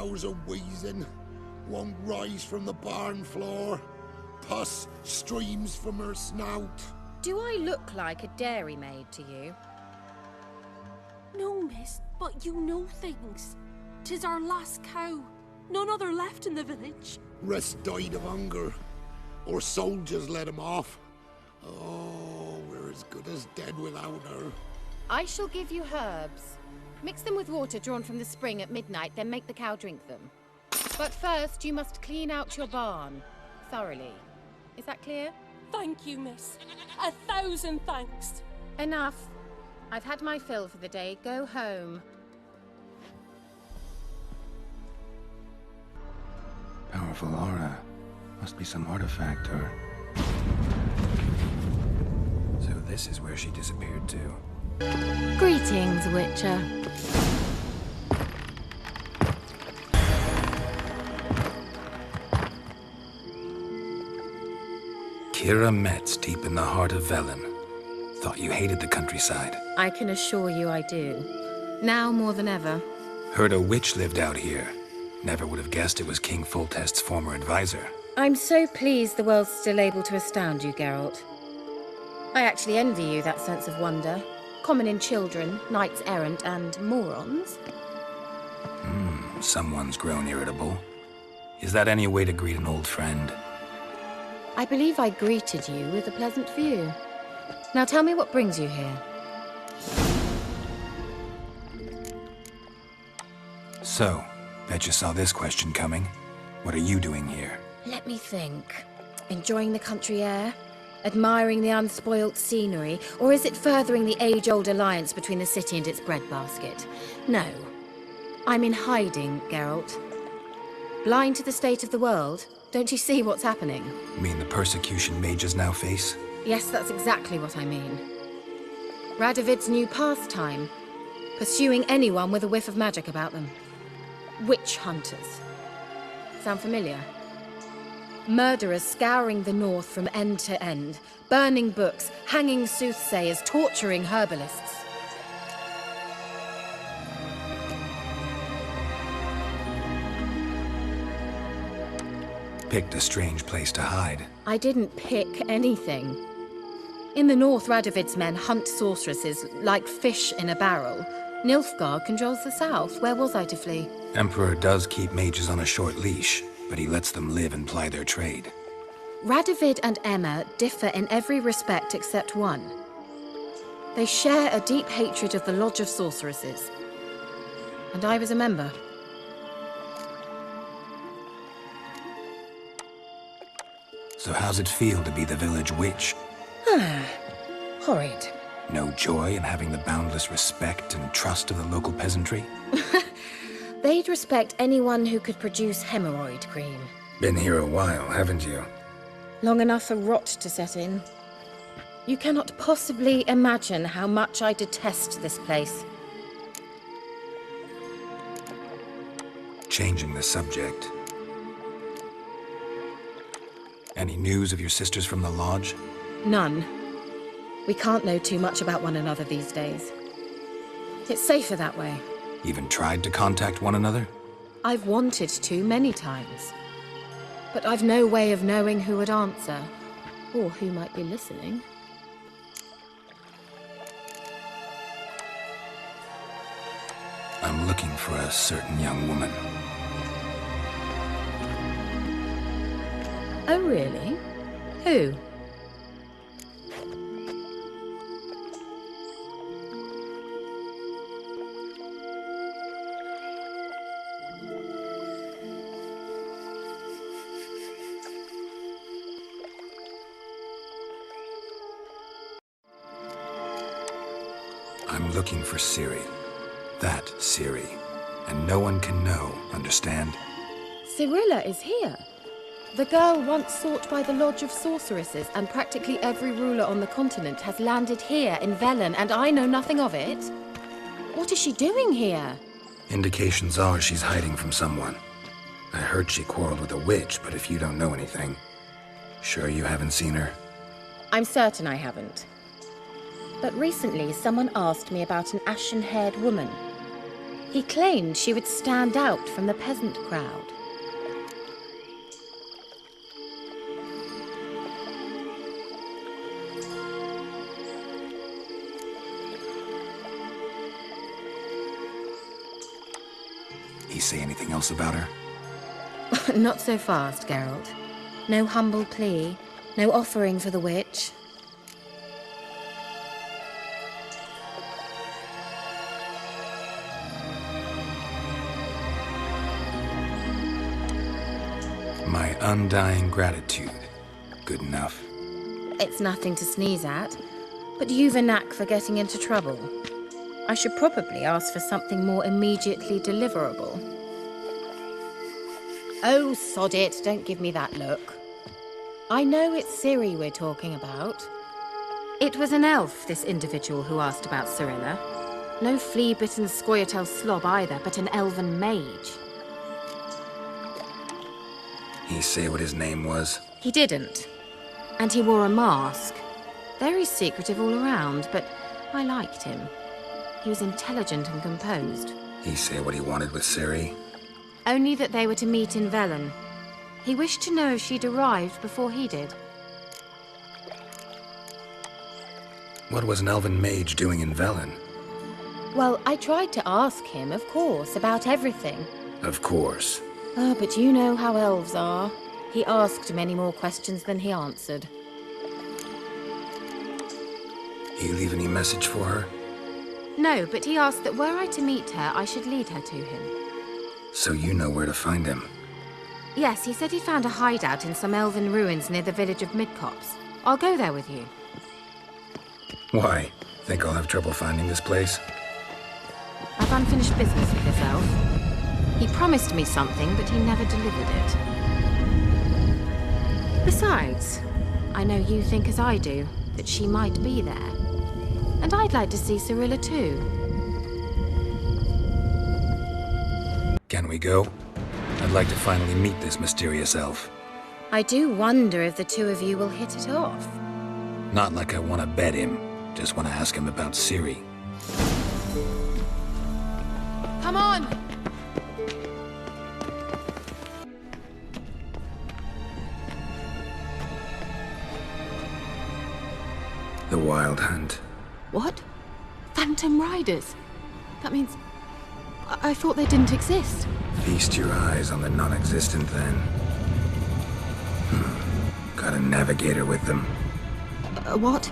cows are wheezing, won't rise from the barn floor. Pus streams from her snout. Do I look like a dairymaid to you? No, miss, but you know things. 'Tis our last cow. None other left in the village. Rest died of hunger, or soldiers let him off. Oh, we're as good as dead without her. I shall give you herbs. Mix them with water drawn from the spring at midnight, then make the cow drink them. But first, you must clean out your barn thoroughly. Is that clear? Thank you, miss. 1,000 thanks. Enough. I've had my fill for the day. Go home. Powerful aura. Must be some artifact or... So this is where she disappeared to. Greetings, Witcher. Kira Metz, deep in the heart of Velen. Thought you hated the countryside. I can assure you I do. Now more than ever. Heard a witch lived out here. Never would have guessed it was King Foltest's former advisor. I'm so pleased the world's still able to astound you, Geralt. I actually envy you that sense of wonder. Common in children, knights errant, and morons. Someone's grown irritable. Is that any way to greet an old friend? I believe I greeted you with a pleasant view. Now tell me what brings you here. So, bet you saw this question coming. What are you doing here? Let me think. Enjoying the country air? Admiring the unspoilt scenery? Or is it furthering the age-old alliance between the city and its breadbasket? No. I'm in hiding, Geralt. Blind to the state of the world? Don't you see what's happening? You mean the persecution mages now face? Yes, that's exactly what I mean. Radovid's new pastime. Pursuing anyone with a whiff of magic about them. Witch hunters. Sound familiar? Murderers scouring the north from end to end, burning books, hanging soothsayers, torturing herbalists. Picked a strange place to hide. I didn't pick anything. In the north, Radovid's men hunt sorceresses like fish in a barrel. Nilfgaard controls the south. Where was I to flee? Emperor does keep mages on a short leash, but he lets them live and ply their trade. Radovid and Emma differ in every respect except one. They share a deep hatred of the Lodge of Sorceresses. And I was a member. So how's it feel to be the village witch? Horrid. No joy in having the boundless respect and trust of the local peasantry? They'd respect anyone who could produce hemorrhoid cream. Been here a while, haven't you? Long enough for rot to set in. You cannot possibly imagine how much I detest this place. Changing the subject. Any news of your sisters from the lodge? None. We can't know too much about one another these days. It's safer that way. Even tried to contact one another? I've wanted to many times. But I've no way of knowing who would answer, or who might be listening. I'm looking for a certain young woman. Oh, really? Who? I'm looking for Ciri. That Ciri. And no one can know, understand? Cirilla is here. The girl once sought by the Lodge of Sorceresses, and practically every ruler on the continent has landed here in Velen, and I know nothing of it. What is she doing here? Indications are she's hiding from someone. I heard she quarreled with a witch, but if you don't know anything, sure you haven't seen her? I'm certain I haven't. But recently, someone asked me about an ashen-haired woman. He claimed she would stand out from the peasant crowd. He say anything else about her? Not so fast, Geralt. No humble plea, no offering for the witch. My undying gratitude. Good enough. It's nothing to sneeze at, but you've a knack for getting into trouble. I should probably ask for something more immediately deliverable. Oh, sod it, don't give me that look. I know it's Ciri we're talking about. It was an elf, this individual who asked about Cirilla. No flea-bitten Scoia'tael slob either, but an elven mage. He say what his name was? He didn't. And he wore a mask. Very secretive all around, but I liked him. He was intelligent and composed. He say what he wanted with Ciri? Only that they were to meet in Velen. He wished to know if she'd arrived before he did. What was an elven mage doing in Velen? Well, I tried to ask him, of course, about everything. Of course. Oh, but you know how elves are. He asked many more questions than he answered. He leave any message for her? No, but he asked that were I to meet her, I should lead her to him. So you know where to find him? Yes, he said he found a hideout in some elven ruins near the village of Midcopse. I'll go there with you. Why? Think I'll have trouble finding this place? I've unfinished business with this elf. He promised me something, but he never delivered it. Besides, I know you think as I do, that she might be there. And I'd like to see Cirilla too. Can we go? I'd like to finally meet this mysterious elf. I do wonder if the two of you will hit it off. Not like I want to bet him. Just want to ask him about Ciri. Come on! The Wild Hunt. What? Phantom Riders? That means... I thought they didn't exist. Feast your eyes on the non-existent then. Got a navigator with them. What?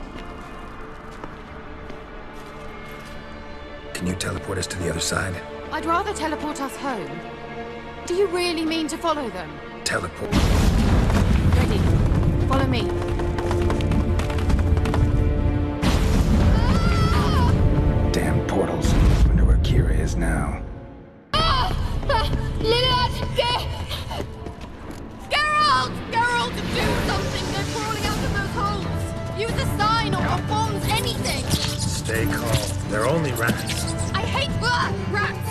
Can you teleport us to the other side? I'd rather teleport us home. Do you really mean to follow them? Teleport? Ready. Follow me. Damn portals. Wonder where Kira is now. Geralt! Geralt, do something! They're crawling out of those holes! Use a sign or bombs, anything! Stay calm. They're only rats. I hate rats!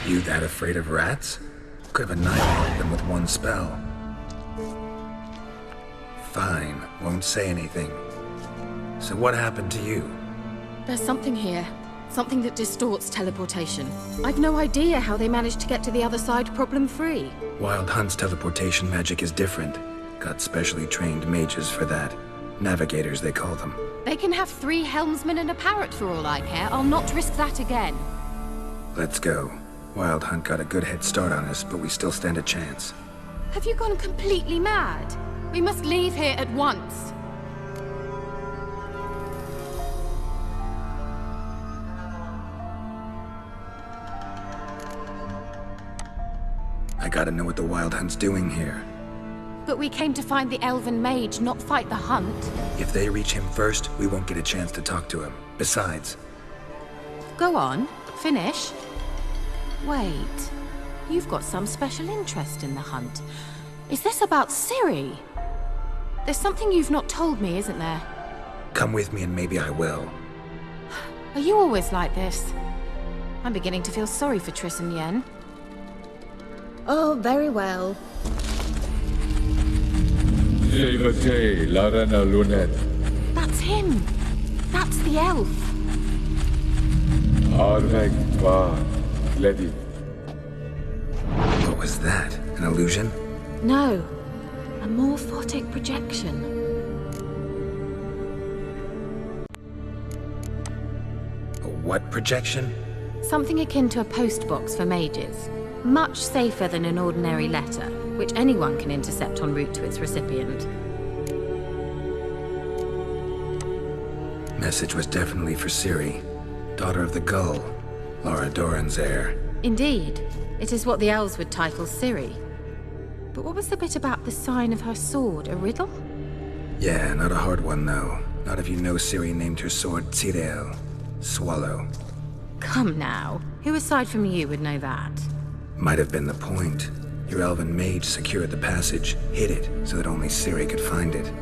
You that afraid of rats? Could have annihilated them with one spell. Fine, won't say anything. So what happened to you? There's something here. Something that distorts teleportation. I've no idea how they managed to get to the other side problem-free. Wild Hunt's teleportation magic is different. Got specially trained mages for that. Navigators, they call them. They can have 3 helmsmen and a parrot for all I care. I'll not risk that again. Let's go. Wild Hunt got a good head start on us, but we still stand a chance. Have you gone completely mad? We must leave here at once. I gotta know what the Wild Hunt's doing here. But we came to find the elven mage, not fight the hunt. If they reach him first, we won't get a chance to talk to him. Besides... Go on. Finish. Wait. You've got some special interest in the hunt. Is this about Ciri? There's something you've not told me, isn't there? Come with me and maybe I will. Are you always like this? I'm beginning to feel sorry for Triss and Yen. Oh, very well. That's That's him! That's the elf. What was that? An illusion? No, a morphotic projection. A what projection? Something akin to a postbox for mages. Much safer than an ordinary letter, which anyone can intercept en route to its recipient. Message was definitely for Ciri, daughter of the Gull, Laura Doran's heir. Indeed. It is what the elves would title Ciri. But what was the bit about the sign of her sword? A riddle? Yeah, not a hard one though. Not if you know Ciri named her sword Tyrell, Swallow. Come now. Who aside from you would know that? Might have been the point. Your elven mage secured the passage, hid it, so that only Ciri could find it.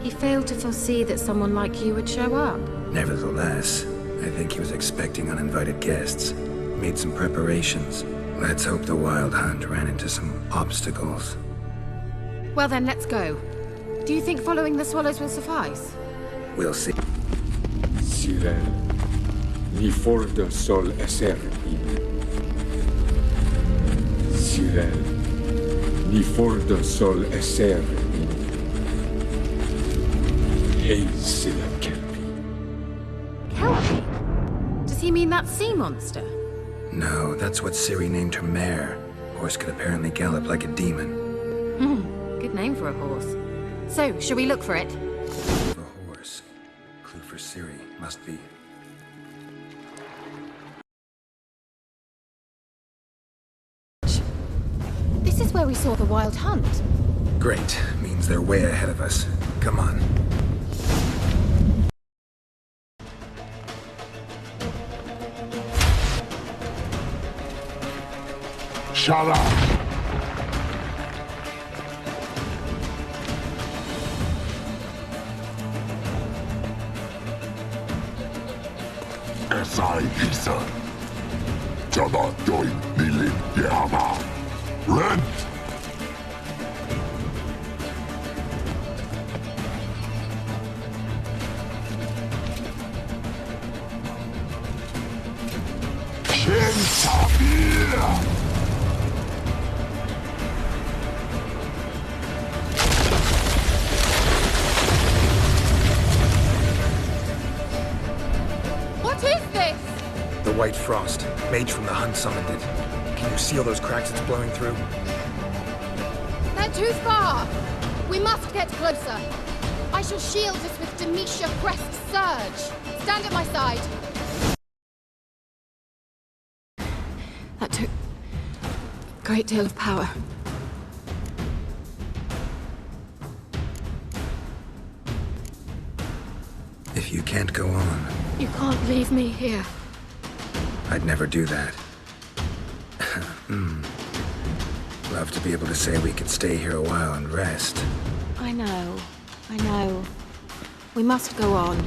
He failed to foresee that someone like you would show up. Nevertheless, I think he was expecting uninvited guests. Made some preparations. Let's hope the Wild Hunt ran into some obstacles. Well then, let's go. Do you think following the swallows will suffice? We'll see. Cyril, ni forda sol esser in. Cyril, ni forda sol esser in. Hey, Silla Kelpie. Kelpie? Does he mean that sea monster? No, that's what Ciri named her mare. Horse could apparently gallop like a demon. Good name for a horse. So, shall we look for it? A horse. Clue for Ciri must be. This is where we saw the Wild Hunt. Great. Means they're way ahead of us. Come on. Shut up! Esai isa. Jaba doin nilin yama. Rent! Shentabia! What is this? The White Frost. Mage from the Hunt summoned it. Can you see all those cracks it's blowing through? They're too far. We must get closer. I shall shield us with Demetia Crest Surge. Stand at my side. That took a great deal of power. If you can't go on, You can't leave me here. I'd never do that. Love to be able to say we could stay here a while and rest. I know. We must go on.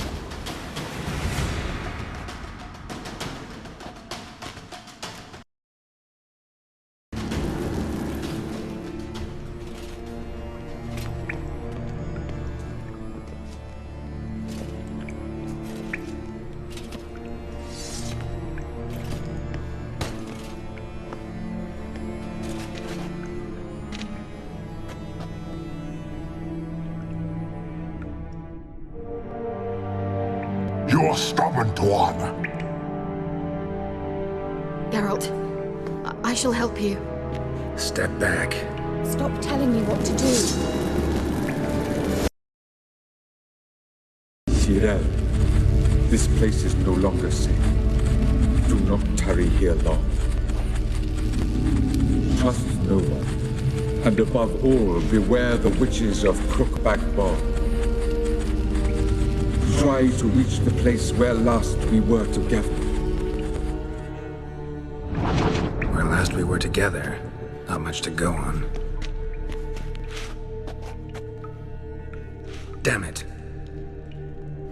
You're stubborn one. Geralt, I shall help you. Step back. Stop telling me what to do. Cyril, this place is no longer safe. Do not tarry here long. Trust no one. And above all, beware the witches of Crookback Bog. Try to reach the place where last we were together. Where last we were together, not much to go on. Damn it.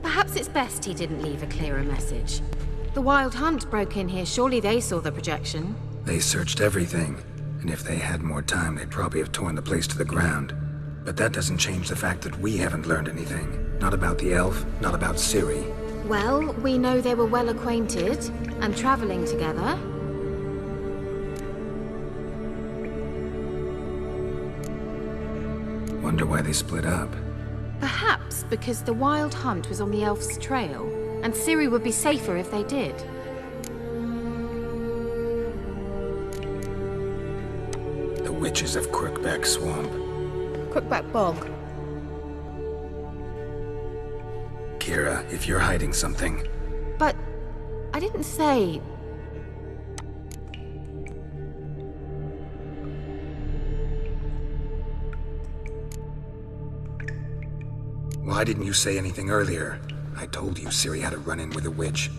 Perhaps it's best he didn't leave a clearer message. The Wild Hunt broke in here. Surely they saw the projection. They searched everything, and if they had more time, they'd probably have torn the place to the ground. But that doesn't change the fact that we haven't learned anything. Not about the elf, not about Ciri. Well, we know they were well acquainted and traveling together. Wonder why they split up. Perhaps because the Wild Hunt was on the elf's trail, and Ciri would be safer if they did. The Witches of Crookback Swamp. Crookback Bog. Kira, if you're hiding something... But I didn't say... Why didn't you say anything earlier? I told you Ciri had a run-in with a witch.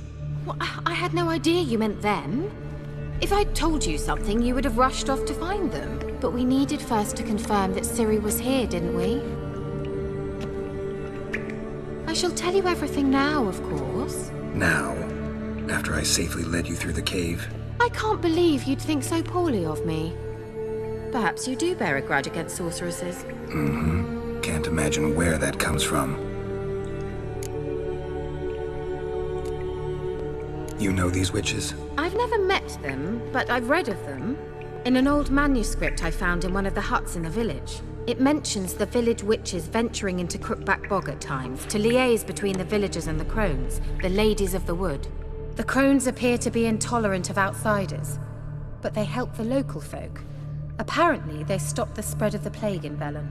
Well, I had no idea you meant them. If I'd told you something, you would have rushed off to find them. But we needed first to confirm that Ciri was here, didn't we? I shall tell you everything now, of course. Now? After I safely led you through the cave? I can't believe you'd think so poorly of me. Perhaps you do bear a grudge against sorceresses. Mm-hmm. Can't imagine where that comes from. You know these witches? I've never met them, but I've read of them. In an old manuscript I found in one of the huts in the village. It mentions the village witches venturing into Crookback Bog at times to liaise between the villagers and the crones, the ladies of the wood. The crones appear to be intolerant of outsiders, but they help the local folk. Apparently, they stopped the spread of the plague in Velen.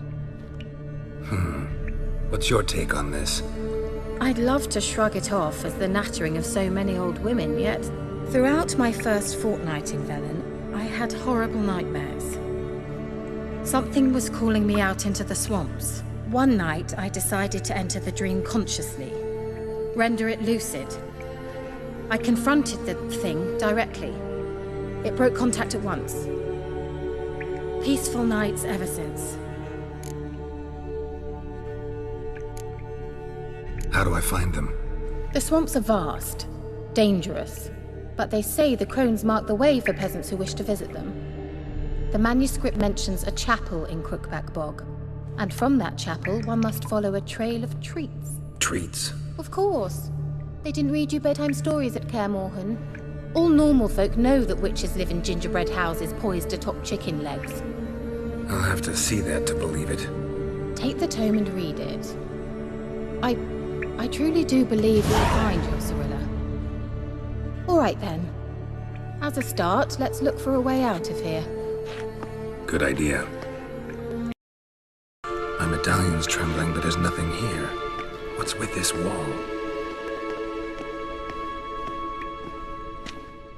What's your take on this? I'd love to shrug it off as the nattering of so many old women, yet throughout my first fortnight in Velen, I had horrible nightmares. Something was calling me out into the swamps. One night, I decided to enter the dream consciously, render it lucid. I confronted the thing directly. It broke contact at once. Peaceful nights ever since. How do I find them? The swamps are vast, dangerous, but they say the crones mark the way for peasants who wish to visit them. The manuscript mentions a chapel in Crookback Bog, and from that chapel one must follow a trail of treats. Treats? Of course. They didn't read you bedtime stories at Kaer Morhen. All normal folk know that witches live in gingerbread houses poised atop chicken legs. I'll have to see that to believe it. Take the tome and read it. I truly do believe you'll find your Cirilla. All right then. As a start, let's look for a way out of here. Good idea. My medallion's trembling, but there's nothing here. What's with this wall?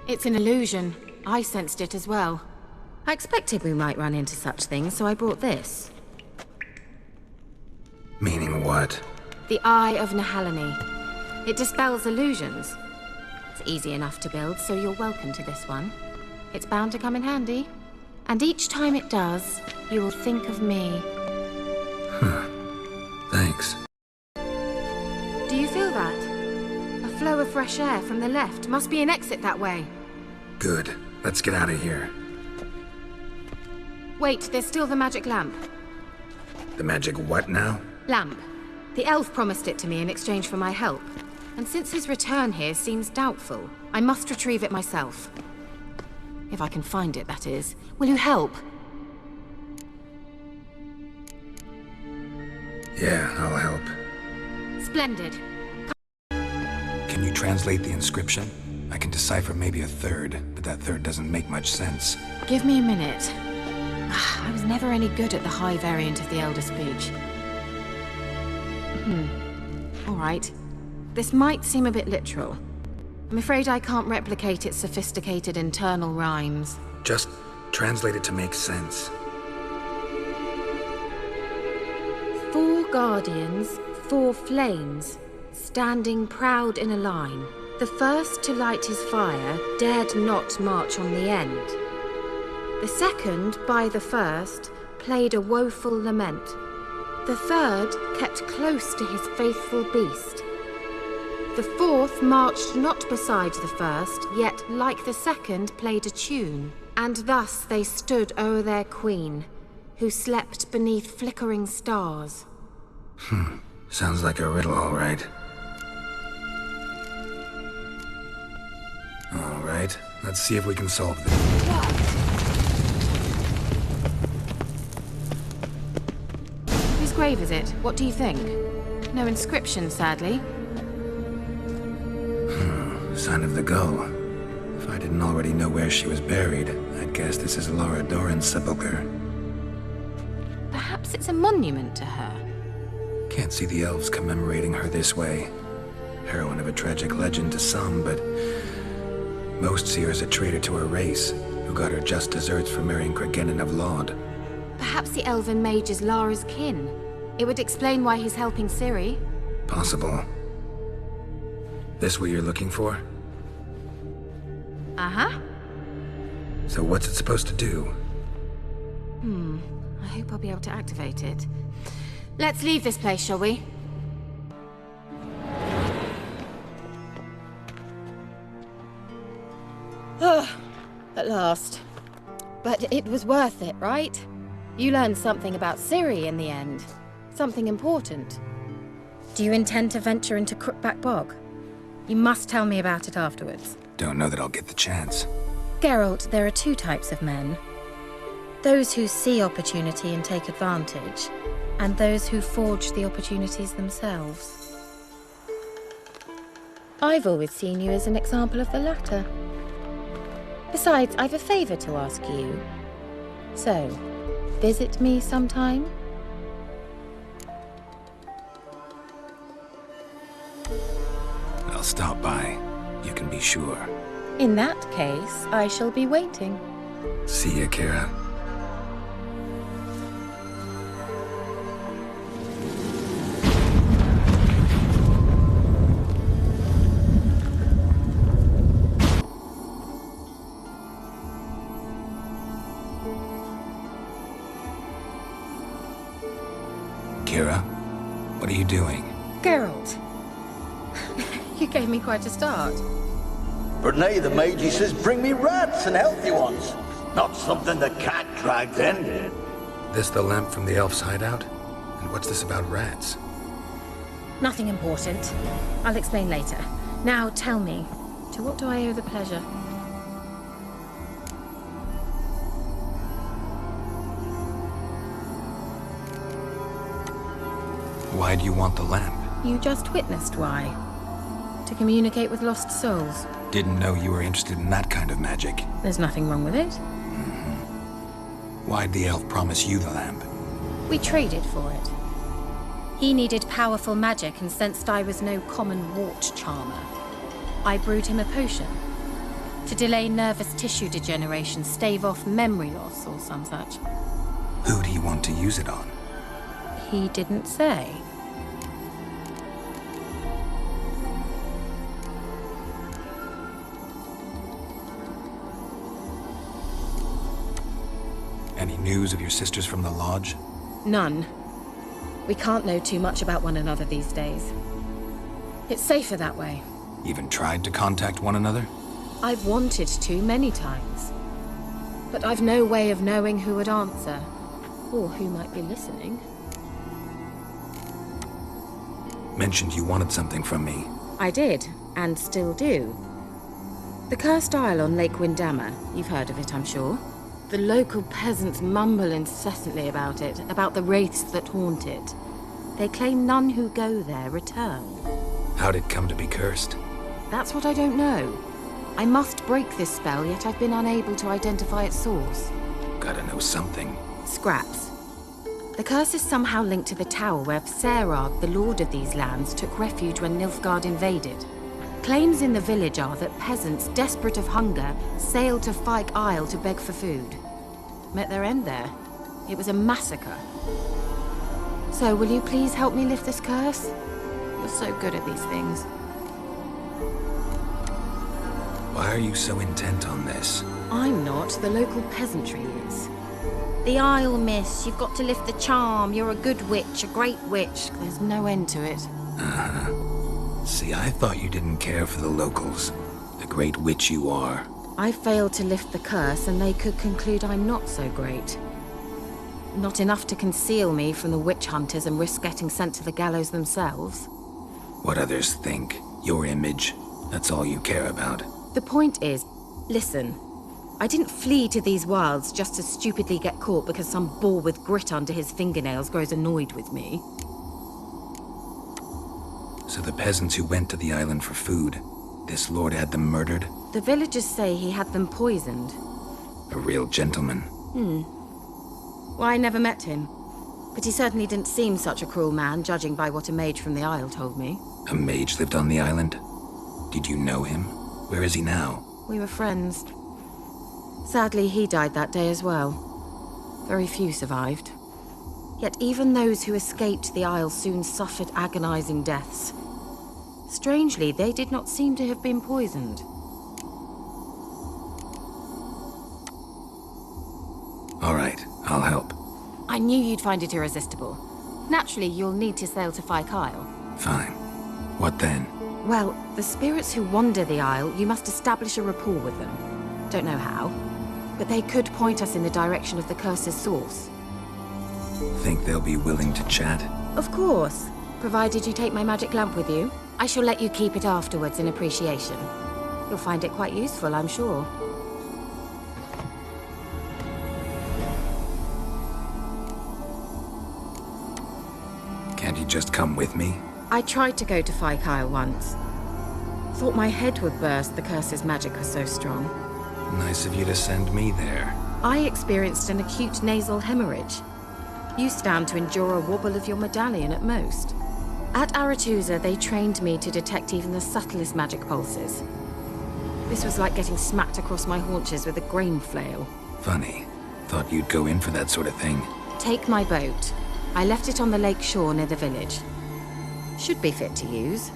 It's an illusion. I sensed it as well. I expected we might run into such things, so I brought this. Meaning what? The Eye of Nehaleni. It dispels illusions. It's easy enough to build, so you're welcome to this one. It's bound to come in handy. And each time it does, you will think of me. Thanks. Do you feel that? A flow of fresh air from the left. Must be an exit that way. Good. Let's get out of here. Wait, there's still the magic lamp. The magic what now? Lamp. The elf promised it to me in exchange for my help. And since his return here seems doubtful, I must retrieve it myself. If I can find it, that is. Will you help? Yeah, I'll help. Splendid. Can you translate the inscription? I can decipher maybe a third, but that third doesn't make much sense. Give me a minute. I was never any good at the high variant of the Elder Speech. All right. This might seem a bit literal. I'm afraid I can't replicate its sophisticated internal rhymes. Just translate it to make sense. 4 guardians, 4 flames, standing proud in a line. The first to light his fire dared not march on the end. The second, by the first, played a woeful lament. The third kept close to his faithful beast. The fourth marched not beside the first, yet, like the second, played a tune. And thus they stood o'er their queen, who slept beneath flickering stars. Sounds like a riddle, all right. right, let's see if we can solve this. Whose grave is it? What do you think? No inscription, sadly. Sign of the gull. If I didn't already know where she was buried, I'd guess this is Lara Doran's sepulcher. Perhaps it's a monument to her. Can't see the elves commemorating her this way. Heroine of a tragic legend to some, but most see her as a traitor to her race, who got her just desserts for marrying Cregennan of Laud. Perhaps the elven mage is Lara's kin. It would explain why he's helping Ciri. Possible. This what you're looking for? Uh-huh. So what's it supposed to do? I hope I'll be able to activate it. Let's leave this place, shall we? At last. But it was worth it, right? You learned something about Ciri in the end. Something important. Do you intend to venture into Crookback Bog? You must tell me about it afterwards. Don't know that I'll get the chance. Geralt, there are two types of men. Those who see opportunity and take advantage, and those who forge the opportunities themselves. I've always seen you as an example of the latter. Besides, I've a favor to ask you. So, visit me sometime? I'll stop by. You can be sure. In that case, I shall be waiting. See ya, Kira. Kira, what are you doing? Geralt. You gave me quite a start. Brunei the mage, he says, bring me rats and healthy ones. Not something the cat dragged in. This the lamp from the elf's hideout? And what's this about rats? Nothing important. I'll explain later. Now tell me, to what do I owe the pleasure? Why do you want the lamp? You just witnessed why. To communicate with lost souls. Didn't know you were interested in that kind of magic. There's nothing wrong with it. Why'd the elf promise you the lamp? We traded for it. He needed powerful magic and sensed I was no common wart charmer. I brewed him a potion. To delay nervous tissue degeneration, stave off memory loss or some such. Who'd he want to use it on? He didn't say. Any news of your sisters from the lodge? None. We can't know too much about one another these days. It's safer that way. Even tried to contact one another? I've wanted to many times. But I've no way of knowing who would answer. Or who might be listening. Mentioned you wanted something from me. I did, and still do. The Cursed Isle on Lake Windammer. You've heard of it, I'm sure. The local peasants mumble incessantly about it, about the wraiths that haunt it. They claim none who go there return. How'd it come to be cursed? That's what I don't know. I must break this spell, yet I've been unable to identify its source. Gotta know something. Scraps. The curse is somehow linked to the tower where Serad, the lord of these lands, took refuge when Nilfgaard invaded. Claims in the village are that peasants, desperate of hunger, sailed to Fyke Isle to beg for food. Met their end there. It was a massacre. So, will you please help me lift this curse? You're so good at these things. Why are you so intent on this? I'm not. The local peasantry is. The Isle, miss. You've got to lift the charm. You're a good witch, a great witch. There's no end to it. See, I thought you didn't care for the locals. The great witch you are. I failed to lift the curse, and they could conclude I'm not so great. Not enough to conceal me from the witch hunters and risk getting sent to the gallows themselves. What others think. Your image. That's all you care about. The point is, Listen, I didn't flee to these wilds just to stupidly get caught because some boar with grit under his fingernails grows annoyed with me. So the peasants who went to the island for food, this lord had them murdered? The villagers say he had them poisoned. A real gentleman. Well, I never met him. But he certainly didn't seem such a cruel man, judging by what a mage from the Isle told me. A mage lived on the island? Did you know him? Where is he now? We were friends. Sadly, he died that day as well. Very few survived. Yet even those who escaped the Isle soon suffered agonizing deaths. Strangely, they did not seem to have been poisoned. All right, I'll help. I knew you'd find it irresistible. Naturally, you'll need to sail to Kyle. Fine. What then? Well, the spirits who wander the Isle, you must establish a rapport with them. Don't know how, but they could point us in the direction of the curse's source. Think they'll be willing to chat? Of course, provided you take my magic lamp with you. I shall let you keep it afterwards in appreciation. You'll find it quite useful, I'm sure. Can't you just come with me? I tried to go to Kyle once. Thought my head would burst, the curse's magic was so strong. Nice of you to send me there. I experienced an acute nasal hemorrhage. You stand to endure a wobble of your medallion at most. At Aretusa, they trained me to detect even the subtlest magic pulses. This was like getting smacked across my haunches with a grain flail. Funny. Thought you'd go in for that sort of thing. Take my boat. I left it on the lake shore near the village. Should be fit to use,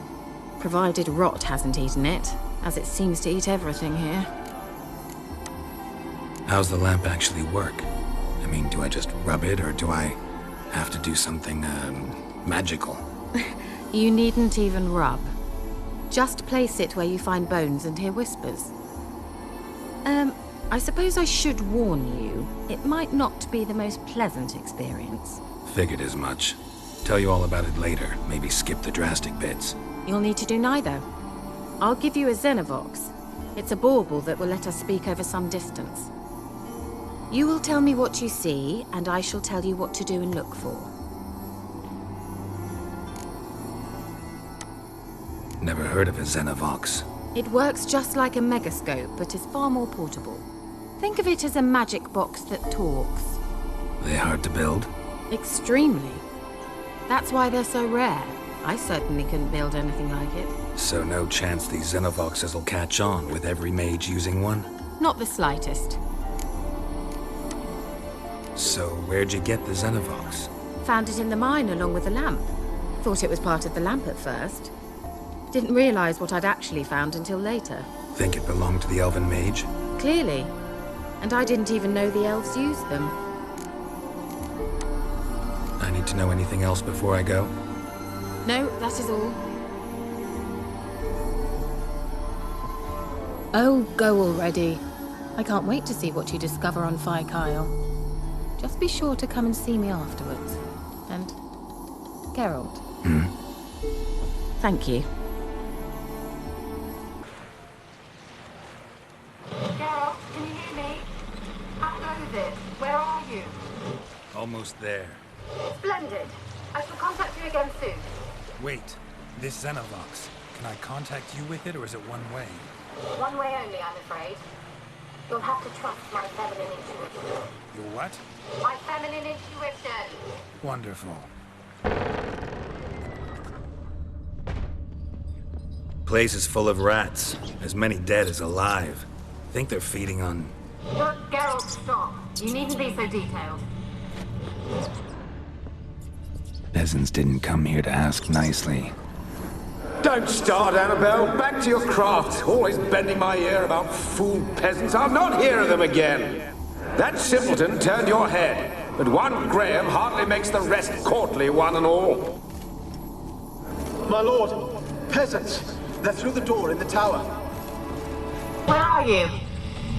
provided rot hasn't eaten it, as it seems to eat everything here. How's the lamp actually work? I mean, do I just rub it, or do I have to do something, magical? You needn't even rub. Just place it where you find bones and hear whispers. I suppose I should warn you, it might not be the most pleasant experience. Figured as much. Tell you all about it later, maybe skip the drastic bits. You'll need to do neither. I'll give you a Xenovox. It's a bauble that will let us speak over some distance. You will tell me what you see, and I shall tell you what to do and look for. Never heard of a Xenovox. It works just like a megascope, but is far more portable. Think of it as a magic box that talks. They hard to build? Extremely. That's why they're so rare. I certainly couldn't build anything like it. So no chance these Xenovoxes will catch on with every mage using one? Not the slightest. So where'd you get the Xenovox? Found it in the mine along with the lamp. Thought it was part of the lamp at first. Didn't realize what I'd actually found until later. Think it belonged to the elven mage? Clearly. And I didn't even know the elves used them. I need to know anything else before I go? No, that is all. Oh, go already. I can't wait to see what you discover on Kyle. Just be sure to come and see me afterwards. And Geralt. Thank you. Geralt, can you hear me? How goes it? Where are you? Almost there. Splendid. I shall contact you again soon. Wait, this Xenovox. Can I contact you with it, or is it one way? One way only, I'm afraid. You'll have to trust my feminine intuition. Your what? My feminine intuition. Wonderful. Place is full of rats. As many dead as alive. Think they're feeding on... Look, Geralt, stop. You needn't be so detailed. Peasants didn't come here to ask nicely. Don't start, Annabelle. Back to your craft. Always bending my ear about fool peasants. I'll not hear of them again. That simpleton turned your head, but one Graham hardly makes the rest courtly, one and all. My lord, peasants. They're through the door in the tower. Where are you?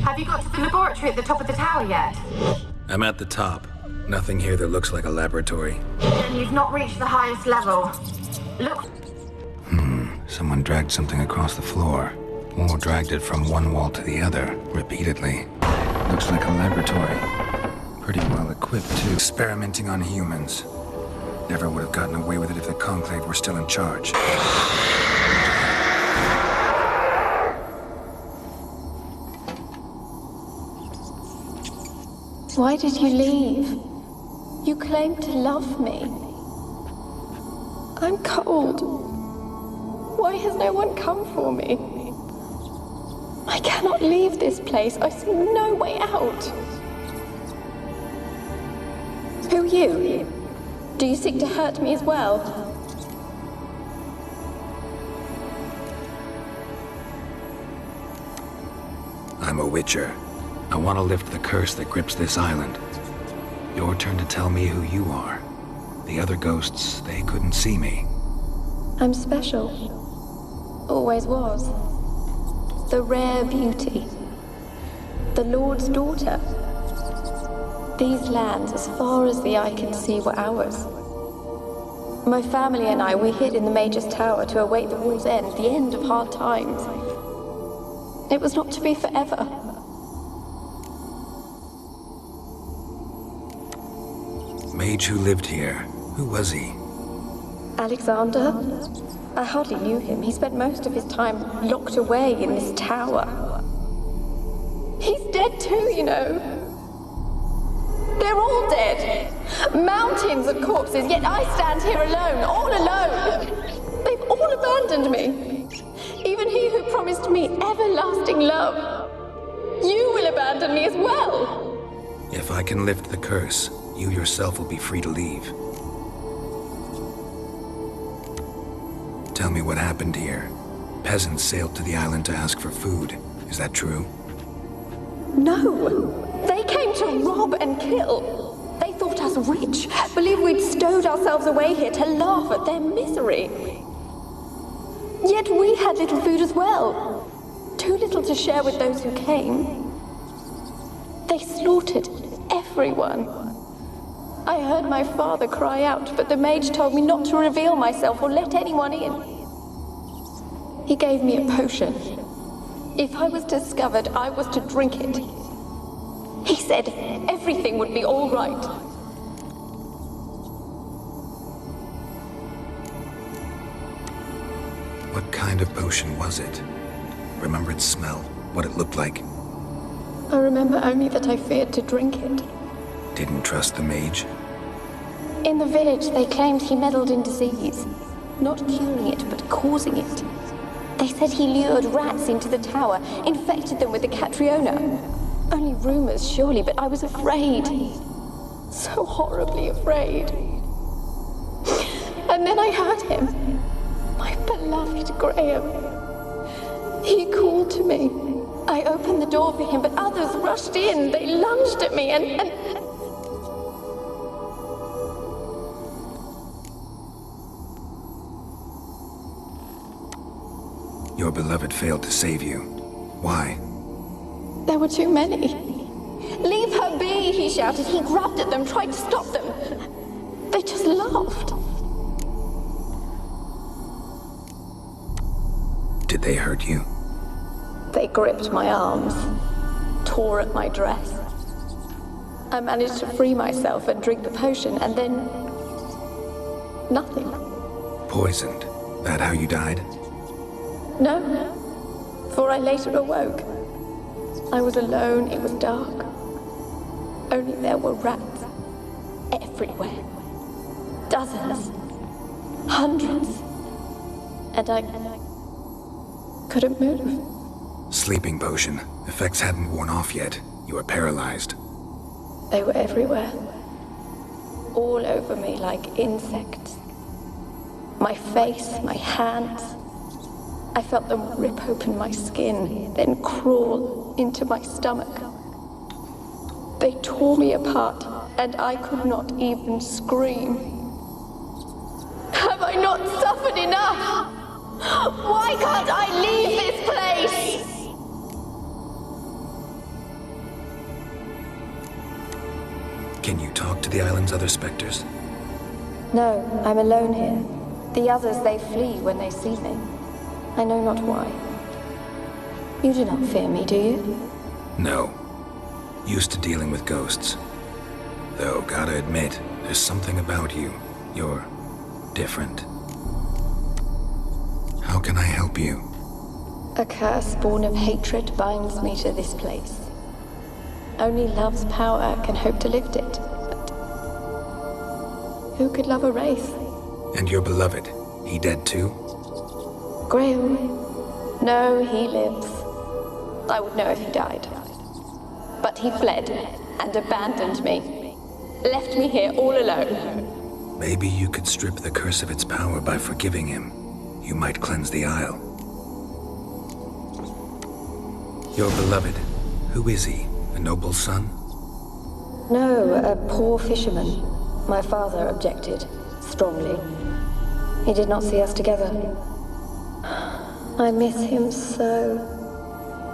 Have you got to the laboratory at the top of the tower yet? I'm at the top. Nothing here that looks like a laboratory. Then you've not reached the highest level. Look. Someone dragged something across the floor. Or dragged it from one wall to the other, repeatedly. Looks like a laboratory. Pretty well equipped, too. Experimenting on humans. Never would have gotten away with it if the Conclave were still in charge. Why did you leave? You claimed to love me. I'm cold. Why has no one come for me? I cannot leave this place. I see no way out. Who are you? Do you seek to hurt me as well? I'm a Witcher. I want to lift the curse that grips this island. Your turn to tell me who you are. The other ghosts, they couldn't see me. I'm special. Always was. The rare beauty. The Lord's daughter. These lands, as far as the eye can see, were ours. My family and I, we hid in the Mage's Tower to await the war's end, the end of hard times. It was not to be forever. Mage who lived here. Who was he? Alexander? I hardly knew him. He spent most of his time locked away in this tower. He's dead too, you know. They're all dead. Mountains of corpses, yet I stand here alone, all alone. They've all abandoned me. Even he who promised me everlasting love. You will abandon me as well. If I can lift the curse, you yourself will be free to leave. Tell me what happened here. Peasants sailed to the island to ask for food. Is that true? No. They came to rob and kill. They thought us rich, believed we'd stowed ourselves away here to laugh at their misery. Yet we had little food as well. Too little to share with those who came. They slaughtered everyone. I heard my father cry out, but the mage told me not to reveal myself or let anyone in. He gave me a potion. If I was discovered, I was to drink it. He said everything would be all right. What kind of potion was it? Remember its smell? What it looked like? I remember only that I feared to drink it. Didn't trust the mage? In the village, they claimed he meddled in disease. Not curing it, but causing it. They said he lured rats into the tower, infected them with the Catriona. Only rumors, surely, but I was afraid. So horribly afraid. And then I heard him. My beloved Graham. He called to me. I opened the door for him, but others rushed in. They lunged at me and... Your beloved failed to save you. Why? There were too many. Leave her be, he shouted. He grabbed at them, tried to stop them. They just laughed. Did they hurt you? They gripped my arms, tore at my dress. I managed to free myself and drink the potion, and then... nothing. Poisoned? That how you died? No, for I later awoke. I was alone, it was dark. Only there were rats everywhere. Dozens. Hundreds. And I couldn't move. Sleeping potion. Effects hadn't worn off yet. You were paralyzed. They were everywhere. All over me like insects. My face, my hands. I felt them rip open my skin, then crawl into my stomach. They tore me apart, and I could not even scream. Have I not suffered enough? Why can't I leave this place? Can you talk to the island's other specters? No, I'm alone here. The others, they flee when they see me. I know not why. You do not fear me, do you? No. Used to dealing with ghosts. Though, gotta admit, there's something about you. You're different. How can I help you? A curse born of hatred binds me to this place. Only love's power can hope to lift it. But who could love a wraith? And your beloved, he dead too? Graham? No, he lives. I would know if he died. But he fled and abandoned me. Left me here all alone. Maybe you could strip the curse of its power by forgiving him. You might cleanse the Isle. Your beloved, who is he? A noble son? No, a poor fisherman. My father objected, strongly. He did not see us together. I miss him so.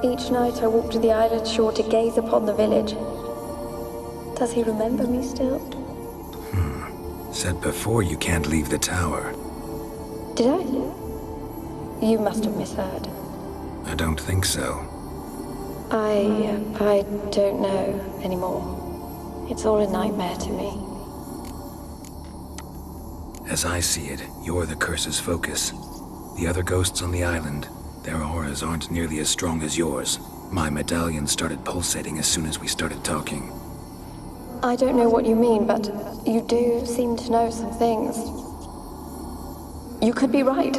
Each night I walk to the island shore to gaze upon the village. Does he remember me still? Said before you can't leave the tower. Did I? You must have misheard. I don't think so. I don't know anymore. It's all a nightmare to me. As I see it, you're the curse's focus. The other ghosts on the island, their auras aren't nearly as strong as yours. My medallion started pulsating as soon as we started talking. I don't know what you mean, but you do seem to know some things. You could be right.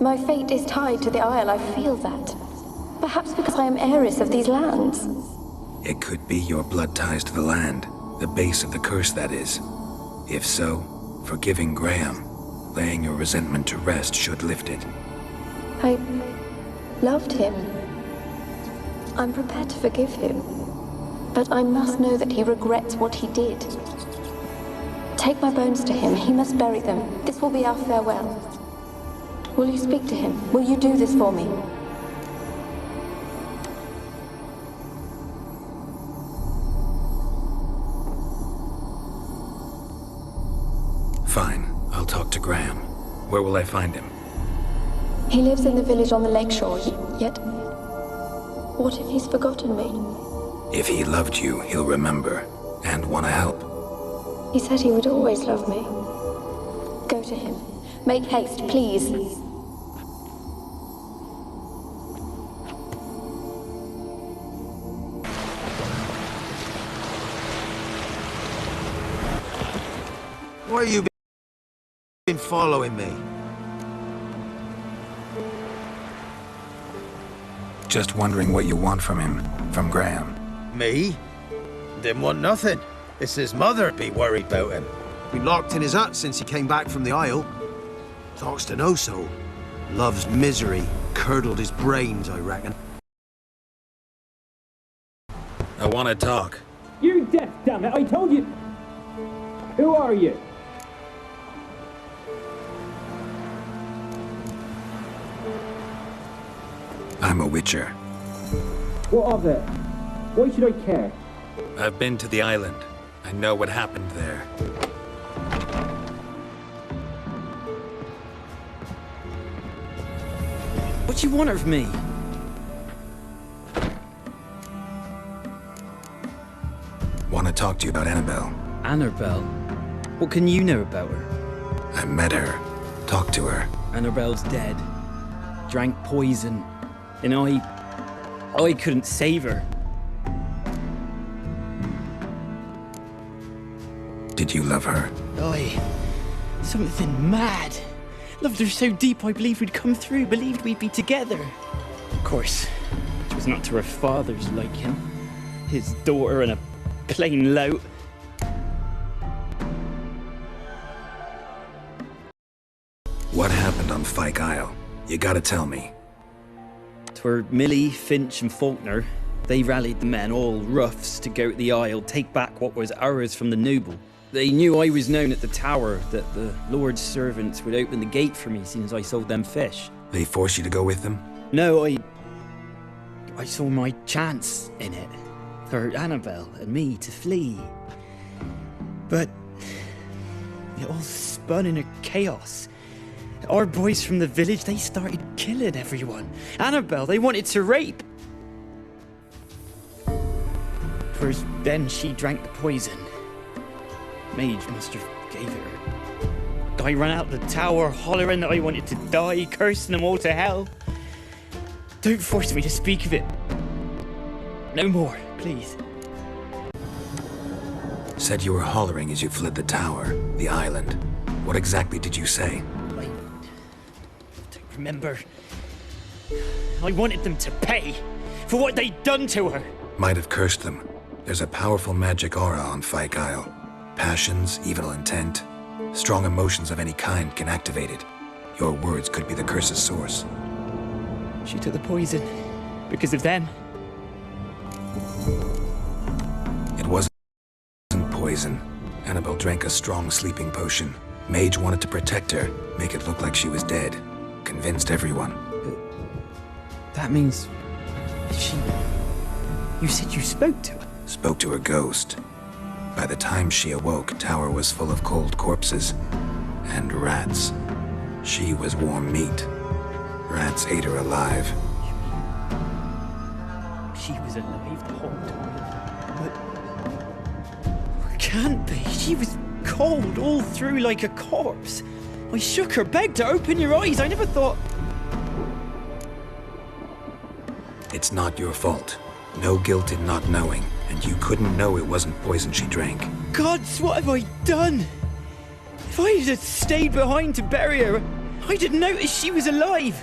My fate is tied to the Isle, I feel that. Perhaps because I am heiress of these lands. It could be your blood ties to the land, the base of the curse, that is. If so, forgiving Graham, laying your resentment to rest should lift it. I loved him. I'm prepared to forgive him. But I must know that he regrets what he did. Take my bones to him. He must bury them. This will be our farewell. Will you speak to him? Will you do this for me? Fine. I'll talk to Graham. Where will I find him? He lives in the village on the lakeshore, yet... What if he's forgotten me? If he loved you, he'll remember, and want to help. He said he would always love me. Go to him. Make haste, please. Why have you been following me? Just wondering what you want from him, from Graham. Me? Didn't want nothing. It's his mother be worried about him. Been locked in his hut since he came back from the Isle. Talks to no soul. Love's misery curdled his brains, I reckon. I want to talk. You're deaf, damn it! I told you! Who are you? I'm a witcher. What of it? Why should I care? I've been to the island. I know what happened there. What you want of me? Want to talk to you about Annabelle. Annabelle? What can you know about her? I met her. Talked to her. Annabelle's dead. Drank poison. And I couldn't save her. Did you love her? Something mad. Loved her so deep I believed we'd come through, believed we'd be together. Of course, it was not to her father's liking. His daughter and a plain lout. What happened on Fyke Isle? You gotta tell me. 'Twere Millie, Finch and Faulkner. They rallied the men, all roughs, to go to the Isle, take back what was ours from the noble. They knew I was known at the tower, that the Lord's servants would open the gate for me as soon as I sold them fish. They forced you to go with them? No, I saw my chance in it. For Annabelle and me to flee. But it all spun in a chaos. Our boys from the village, they started killing everyone. Annabelle, they wanted to rape. suppose then she drank the poison. Mage must have gave it her. I ran out the tower hollering that I wanted to die, cursing them all to hell. Don't force me to speak of it. No more, please. Said you were hollering as you fled the tower, the island. What exactly did you say? I don't remember. I wanted them to pay for what they'd done to her. Might have cursed them. There's a powerful magic aura on Fyke Isle. Passions, evil intent, strong emotions of any kind can activate it. Your words could be the curse's source. She took the poison because of them. It wasn't poison. Annabelle drank a strong sleeping potion. Mage wanted to protect her, make it look like she was dead. Convinced everyone. That means... You said you spoke to her? Spoke to her ghost. By the time she awoke, Tower was full of cold corpses. And rats. She was warm meat. Rats ate her alive. She was alive the whole time? But... Can't be. She was cold all through like a corpse. I shook her, begged her, open your eyes. I never thought... It's not your fault. No guilt in not knowing, and you couldn't know it wasn't poison she drank. Gods, what have I done? If I had stayed behind to bury her, I didn't notice she was alive.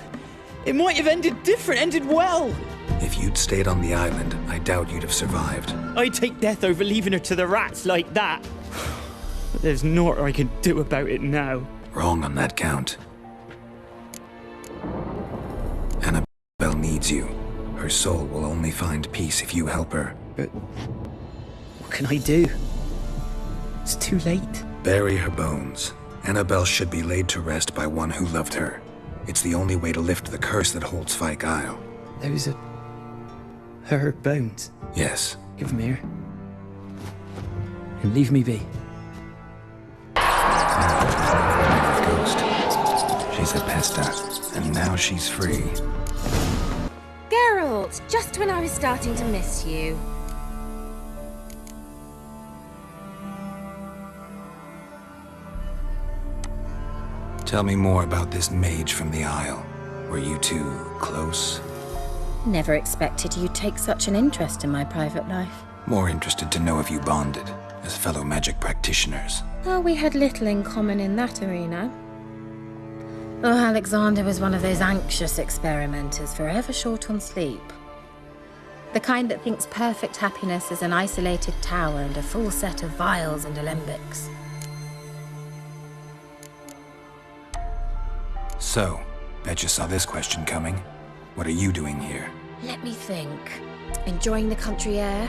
It might have ended different, ended well. If you'd stayed on the island, I doubt you'd have survived. I'd take death over leaving her to the rats like that. But there's naught I can do about it now. Wrong on that count. Annabelle needs you. Her soul will only find peace if you help her. But what can I do? It's too late. Bury her bones. Annabelle should be laid to rest by one who loved her. It's the only way to lift the curse that holds Fyke Isle. Those are... her bones? Yes. Give them here. And leave me be. Ghost. She's a pesta, and now she's free. Geralt, just when I was starting to miss you. Tell me more about this mage from the Isle. Were you two close? Never expected you'd take such an interest in my private life. More interested to know if you bonded, as fellow magic practitioners. Oh, we had little in common in that arena. Oh, Alexander was one of those anxious experimenters, forever short on sleep. The kind that thinks perfect happiness is an isolated tower and a full set of vials and alembics. So, bet you saw this question coming. What are you doing here? Let me think. Enjoying the country air?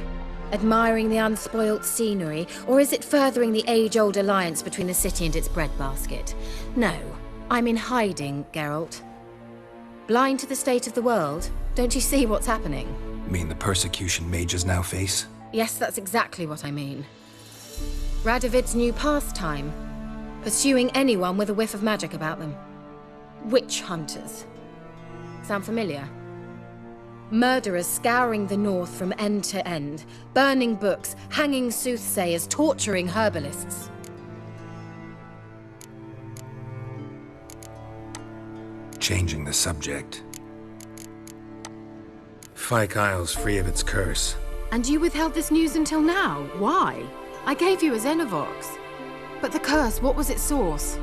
Admiring the unspoilt scenery? Or is it furthering the age-old alliance between the city and its breadbasket? No, I'm in hiding, Geralt. Blind to the state of the world? Don't you see what's happening? Mean the persecution mages now face? Yes, that's exactly what I mean. Radovid's new pastime. Pursuing anyone with a whiff of magic about them. Witch hunters. Sound familiar? Murderers scouring the north from end to end, burning books, hanging soothsayers, torturing herbalists. Changing the subject. Fyke Isle's free of its curse. And you withheld this news until now? Why? I gave you a Xenovox. But the curse, what was its source?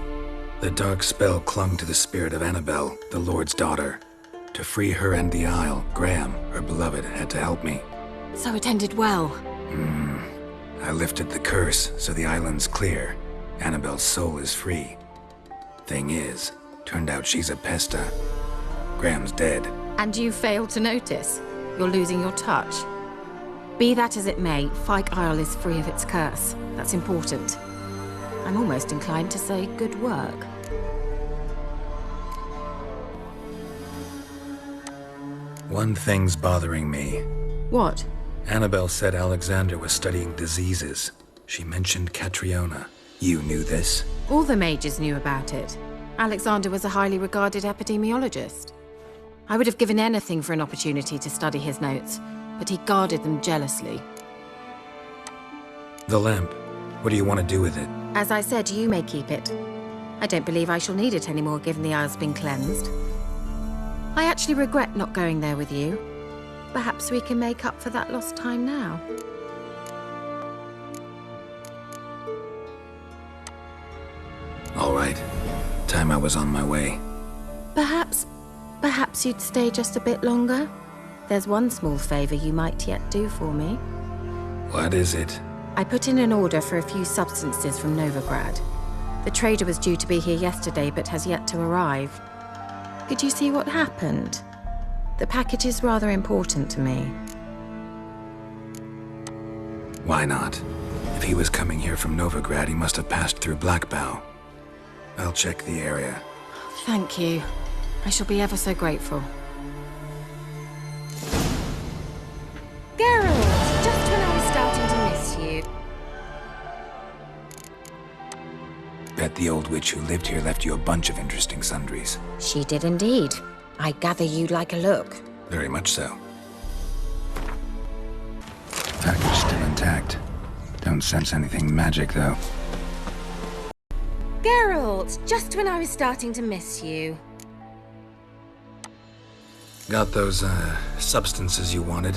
The dark spell clung to the spirit of Annabelle, the Lord's daughter. To free her and the Isle, Graham, her beloved, had to help me. So it ended well. I lifted the curse, so the island's clear. Annabelle's soul is free. Thing is, turned out she's a pesta. Graham's dead. And you failed to notice? You're losing your touch. Be that as it may, Fyke Isle is free of its curse. That's important. I'm almost inclined to say good work. One thing's bothering me. What? Annabelle said Alexander was studying diseases. She mentioned Catriona. You knew this? All the mages knew about it. Alexander was a highly regarded epidemiologist. I would have given anything for an opportunity to study his notes, but he guarded them jealously. The lamp. What do you want to do with it? As I said, you may keep it. I don't believe I shall need it anymore, given the Isle's been cleansed. I actually regret not going there with you. Perhaps we can make up for that lost time now. All right. Time I was on my way. Perhaps you'd stay just a bit longer? There's one small favor you might yet do for me. What is it? I put in an order for a few substances from Novigrad. The trader was due to be here yesterday, but has yet to arrive. Could you see what happened? The package is rather important to me. Why not? If he was coming here from Novigrad, he must have passed through Blackbow. I'll check the area. Thank you. I shall be ever so grateful. Geralt, just when I was starting to miss you. Bet the old witch who lived here left you a bunch of interesting sundries. She did indeed. I gather you'd like a look. Very much so. Package still intact. Don't sense anything magic, though. Geralt, just when I was starting to miss you. Got those, substances you wanted?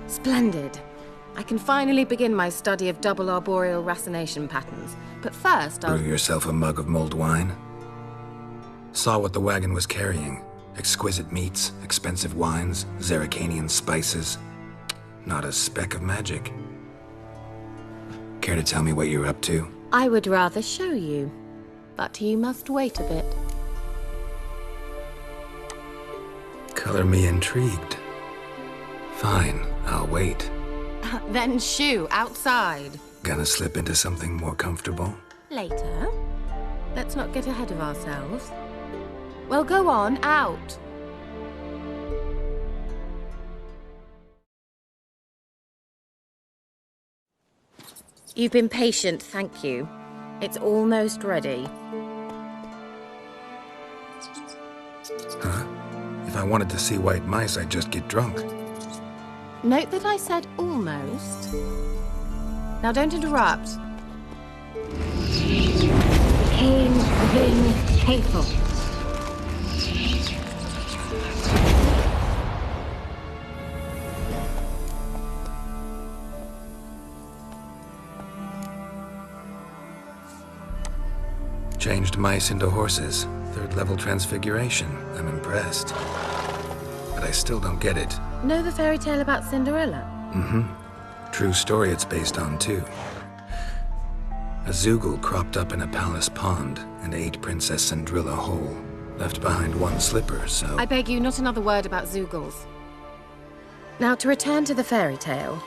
Splendid. I can finally begin my study of double arboreal racination patterns. But first, I'll... Brew yourself a mug of mulled wine. Saw what the wagon was carrying. Exquisite meats, expensive wines, Zerrikanian spices. Not a speck of magic. Care to tell me what you're up to? I would rather show you. But you must wait a bit. Color me intrigued. Fine, I'll wait. Then shoo, outside. Gonna slip into something more comfortable? Later. Let's not get ahead of ourselves. Well, go on, out. You've been patient, thank you. It's almost ready. Huh? If I wanted to see white mice, I'd just get drunk. Note that I said almost. Now don't interrupt. Keen, Vin, Hateful. Changed mice into horses. Third-level transfiguration. I'm impressed. But I still don't get it. Know the fairy tale about Cinderella? Mm-hmm. True story it's based on, too. A Zoogle cropped up in a palace pond and ate Princess Cinderella whole. Left behind one slipper, so... I beg you, not another word about Zoogles. Now, to return to the fairy tale.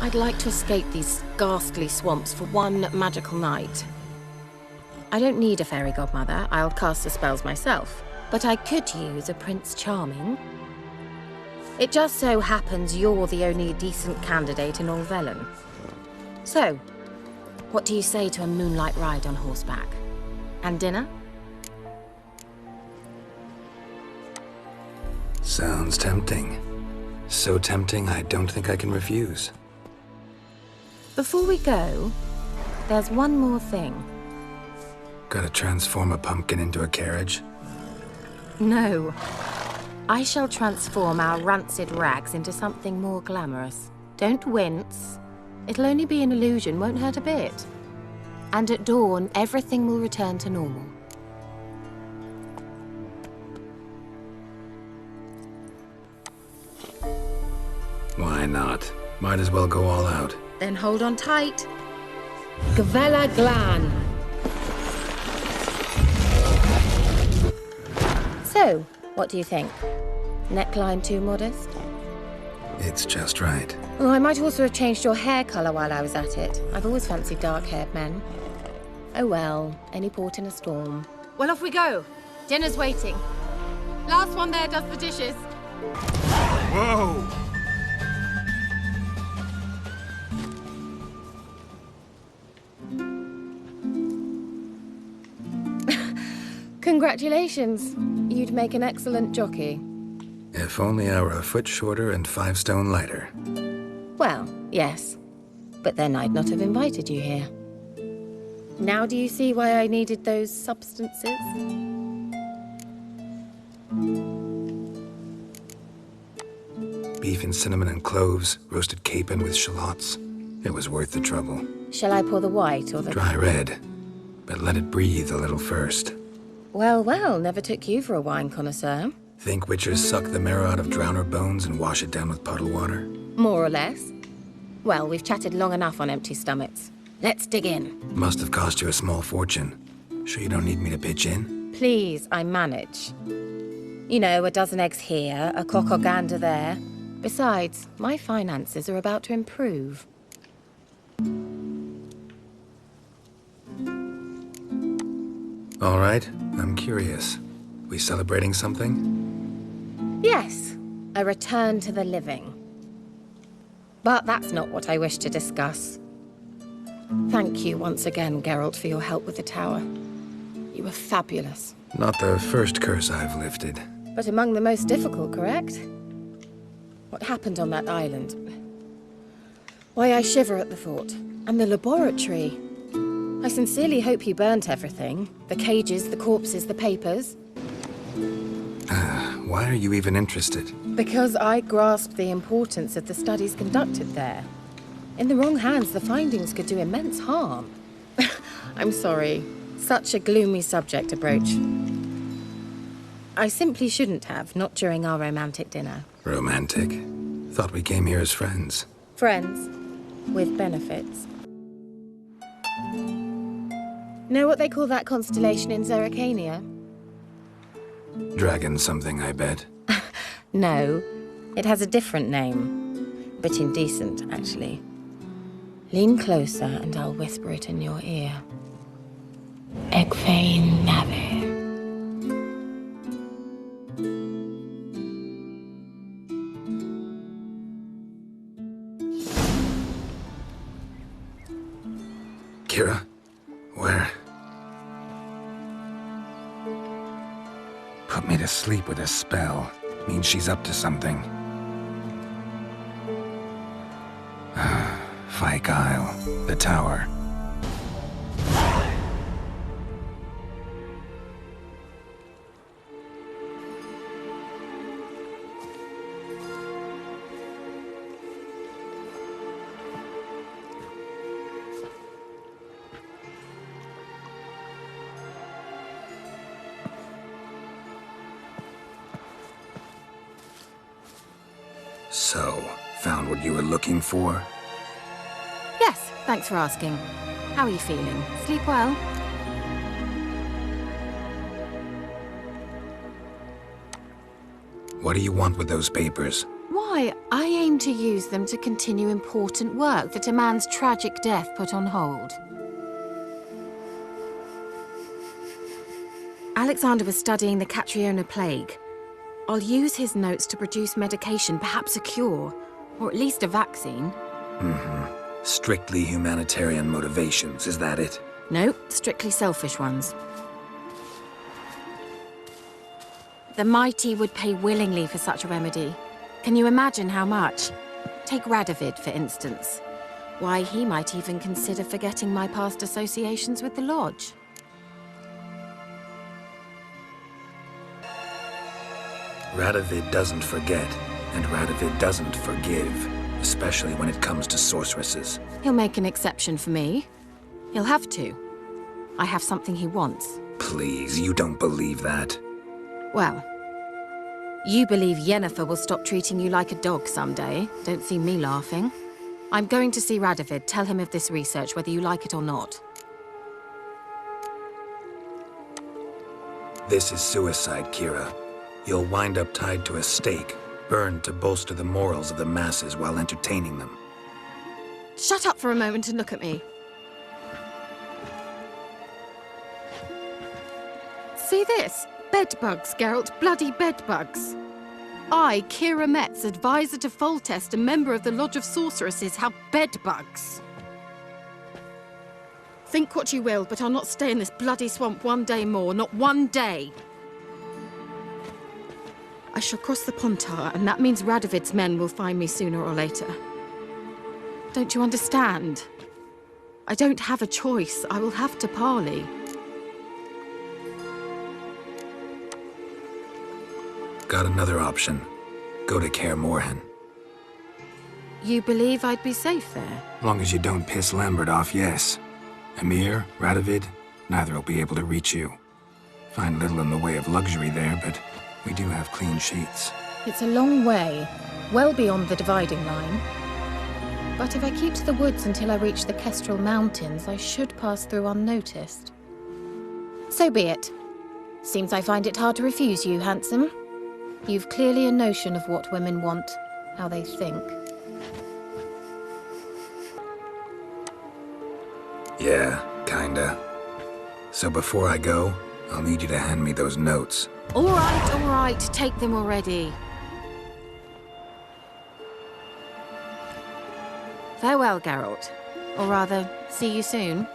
I'd like to escape these ghastly swamps for one magical night. I don't need a fairy godmother. I'll cast the spells myself. But I could use a Prince Charming. It just so happens you're the only decent candidate in all Velen. So, what do you say to a moonlight ride on horseback? And dinner? Sounds tempting. So tempting, I don't think I can refuse. Before we go, there's one more thing. Gotta transform a pumpkin into a carriage? No. I shall transform our rancid rags into something more glamorous. Don't wince. It'll only be an illusion, won't hurt a bit. And at dawn, everything will return to normal. Why not? Might as well go all out. Then hold on tight. Gavella Glan. So, what do you think? Neckline too modest? It's just right. Oh, I might also have changed your hair colour while I was at it. I've always fancied dark-haired men. Oh well, any port in a storm. Well, off we go. Dinner's waiting. Last one there does the dishes. Whoa! Congratulations. You'd make an excellent jockey. If only I were a foot shorter and 5 stone lighter. Well, yes. But then I'd not have invited you here. Now do you see why I needed those substances? Beef and cinnamon and cloves, roasted capon with shallots. It was worth the trouble. Shall I pour the white or the... Dry red, but let it breathe a little first. Well, well, never took you for a wine connoisseur. Think witchers suck the marrow out of drowner bones and wash it down with puddle water? More or less. Well, we've chatted long enough on empty stomachs. Let's dig in. Must have cost you a small fortune. Sure you don't need me to pitch in? Please, I manage. You know, a dozen eggs here, a cock or gander there. Besides, my finances are about to improve. All right, I'm curious. We celebrating something? Yes, a return to the living. But that's not what I wish to discuss. Thank you once again, Geralt, for your help with the tower. You were fabulous. Not the first curse I've lifted. But among the most difficult, correct? What happened on that island? Why, I shiver at the thought. And the laboratory. I sincerely hope you burnt everything. The cages, the corpses, the papers. Why are you even interested? Because I grasped the importance of the studies conducted there. In the wrong hands, the findings could do immense harm. I'm sorry. Such a gloomy subject to broach. I simply shouldn't have, not during our romantic dinner. Romantic? Thought we came here as friends. Friends. With benefits. Know what they call that constellation in Zerrikania? Dragon something, I bet. No. It has a different name. But indecent, actually. Lean closer and I'll whisper it in your ear. Egfain Nave. Kira? Where? Put me to sleep with a spell. Means she's up to something. Fyke Isle. The tower. So, found what you were looking for? Yes, thanks for asking. How are you feeling? Sleep well? What do you want with those papers? Why, I aim to use them to continue important work that a man's tragic death put on hold. Alexander was studying the Catriona plague. I'll use his notes to produce medication, perhaps a cure, or at least a vaccine. Mm-hmm. Strictly humanitarian motivations, is that it? No, strictly selfish ones. The mighty would pay willingly for such a remedy. Can you imagine how much? Take Radovid, for instance. Why, he might even consider forgetting my past associations with the Lodge. Radovid doesn't forget, and Radovid doesn't forgive, especially when it comes to sorceresses. He'll make an exception for me. He'll have to. I have something he wants. Please, you don't believe that. Well, you believe Yennefer will stop treating you like a dog someday. Don't see me laughing. I'm going to see Radovid, tell him of this research, whether you like it or not. This is suicide, Kira. You'll wind up tied to a stake, burned to bolster the morals of the masses while entertaining them. Shut up for a moment and look at me. See this? Bedbugs, Geralt. Bloody bedbugs. I, Kira Metz, advisor to Foltest, a member of the Lodge of Sorceresses, have bedbugs. Think what you will, but I'll not stay in this bloody swamp one day more. Not one day. I shall cross the Pontar, and that means Radovid's men will find me sooner or later. Don't you understand? I don't have a choice. I will have to parley. Got another option. Go to Kaer Morhen. You believe I'd be safe there? Long as you don't piss Lambert off, yes. Emir, Radovid, neither will be able to reach you. Find little in the way of luxury there, but we do have clean sheets. It's a long way, well beyond the dividing line. But if I keep to the woods until I reach the Kestrel Mountains, I should pass through unnoticed. So be it. Seems I find it hard to refuse you, handsome. You've clearly a notion of what women want, how they think. Yeah, kinda. So before I go, I'll need you to hand me those notes. All right, take them already. Farewell, Geralt. Or rather, see you soon.